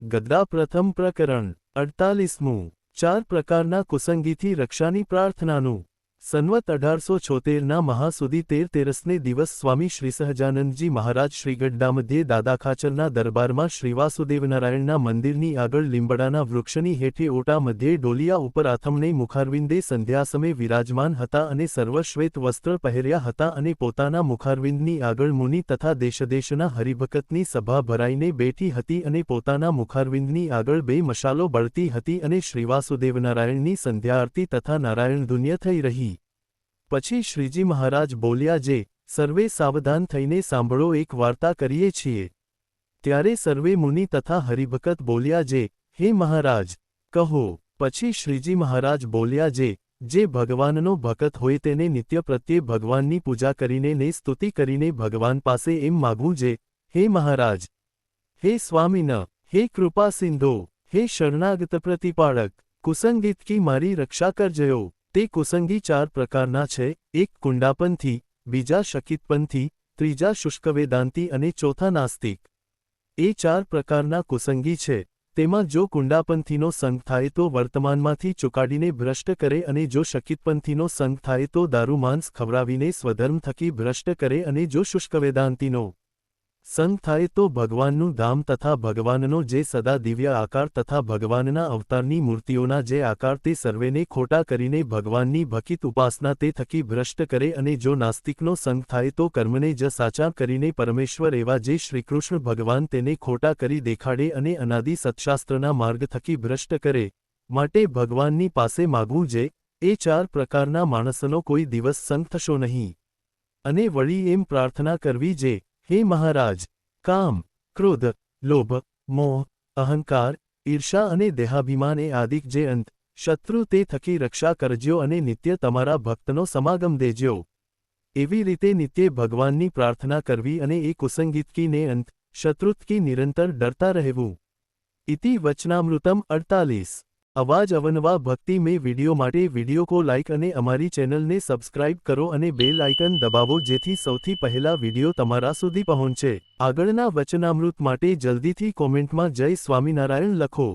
ગદ્દા પ્રથમ પ્રકરણ 48મું ચાર પ્રકારના કુસંગીથી રક્ષાની પ્રાર્થનાનું સંવત 1876ના મહાસુદી 13 દિવસ સ્વામી શ્રી સહજાનંદજી મહારાજ શ્રી ગઢડા મધ્યે દાદા ખાચરના દરબારમાં શ્રી વાસુદેવનારાયણના મંદિરની આગળ લીંબડાના વૃક્ષની હેઠે ઓટા મધ્યે ડોલિયા ઉપર આથમણે મુખારવિંદે સંધ્યાસમે વિરાજમાન હતા અને સર્વશ્વેત વસ્ત્ર પહેર્યા હતા અને પોતાના મુખારવિંદની આગળ મુનિ તથા દેશદેશના હરિભક્તની સભા ભરાઈને બેઠી હતી અને પોતાના મુખારવિંદની આગળ બે મશાલો બળતી હતી અને શ્રી વાસુદેવનારાયણની સંધ્યા આરતી તથા નારાયણ ધુન્ય થઈ રહી। પછી શ્રીજી મહારાજ બોલ્યા, જે સર્વે સાવધાન થઈને સાંભળો, એક વાર્તા કરીએ છીએ। ત્યારે સર્વે મુનિ તથા હરિભક્ત બોલ્યા, જે હે મહારાજ કહો। પછી શ્રીજી મહારાજ બોલ્યા, જે ભગવાનનો ભક્ત હોય તેને નિત્ય પ્રત્યે ભગવાનની પૂજા કરીને ને સ્તુતિ કરીને ભગવાન પાસે એમ માગવું, જે હે મહારાજ, હે સ્વામિન, હે કૃપા સિંધો, હે શરણાગત પ્રતિપાળક, કુસંગીતકી મારી રક્ષા કરજયો। તે કુસંગી ચાર પ્રકારના છે, એક કુંડાપંથી, બીજા શકિતપંથી, ત્રીજા શુષ્કવેદાંતી અને ચોથા નાસ્તિક। એ ચાર પ્રકારના કુસંગી છે, તેમાં જો કુંડાપંથીનો સંગ થાય તો વર્તમાનમાંથી ચુકાડીને ભ્રષ્ટ કરે અને જો શકિતપંથીનો સંગ થાય તો દારૂ માંસ ખવડાવીને સ્વધર્મ થકી ભ્રષ્ટ કરે અને જો શુષ્કવેદાંતીનો સંગ થાય તો ભગવાનનું ધામ તથા ભગવાનનો જે સદા દિવ્ય આકાર તથા ભગવાનના અવતારની મૂર્તિઓના જે આકાર તે સર્વેને ખોટા કરીને ભગવાનની ભકિત ઉપાસના તે થકી ભ્રષ્ટ કરે અને જો નાસ્તિકનો સંગ થાય તો કર્મને જ સાચા કરીને પરમેશ્વર એવા જે શ્રીકૃષ્ણ ભગવાન તેને ખોટા કરી દેખાડે અને અનાદિ સત્શાસ્ત્રના માર્ગ થકી ભ્રષ્ટ કરે। માટે ભગવાનની પાસે માગવું, જે એ ચાર પ્રકારના માણસનો કોઈ દિવસ સંગ થશો નહીં। અને વળી એમ પ્રાર્થના કરવી, જે હે મહારાજ, કામ, ક્રોધ, લોભ, મોહ, અહંકાર, ઈર્ષા અને દેહાભિમાન એ આદિક જે અંત શત્રુ તે થકી રક્ષા કરજો અને નિત્ય તમારા ભક્તનો સમાગમ દેજો। એવી રીતે નિત્ય ભગવાનની પ્રાર્થના કરવી અને એ કુસંગીતકી ને અંત શત્રુતકી નિરંતર ડરતા રહેવું। ઇતિ વચનામૃતમ 48। અવાજ અવનવા ભક્તિ में वीडियो માટે वीडियो को लाइक અને અમારી ચેનલને સબસ્ક્રાઇબ કરો અને બેલ આઇકન દબાવો, જેથી સૌથી પહેલા વીડિયો તમારા સુધી પહોંચે। આગળના વચનામૃત માટે જલ્દીથી કોમેન્ટમાં જય સ્વામિનારાયણ લખો।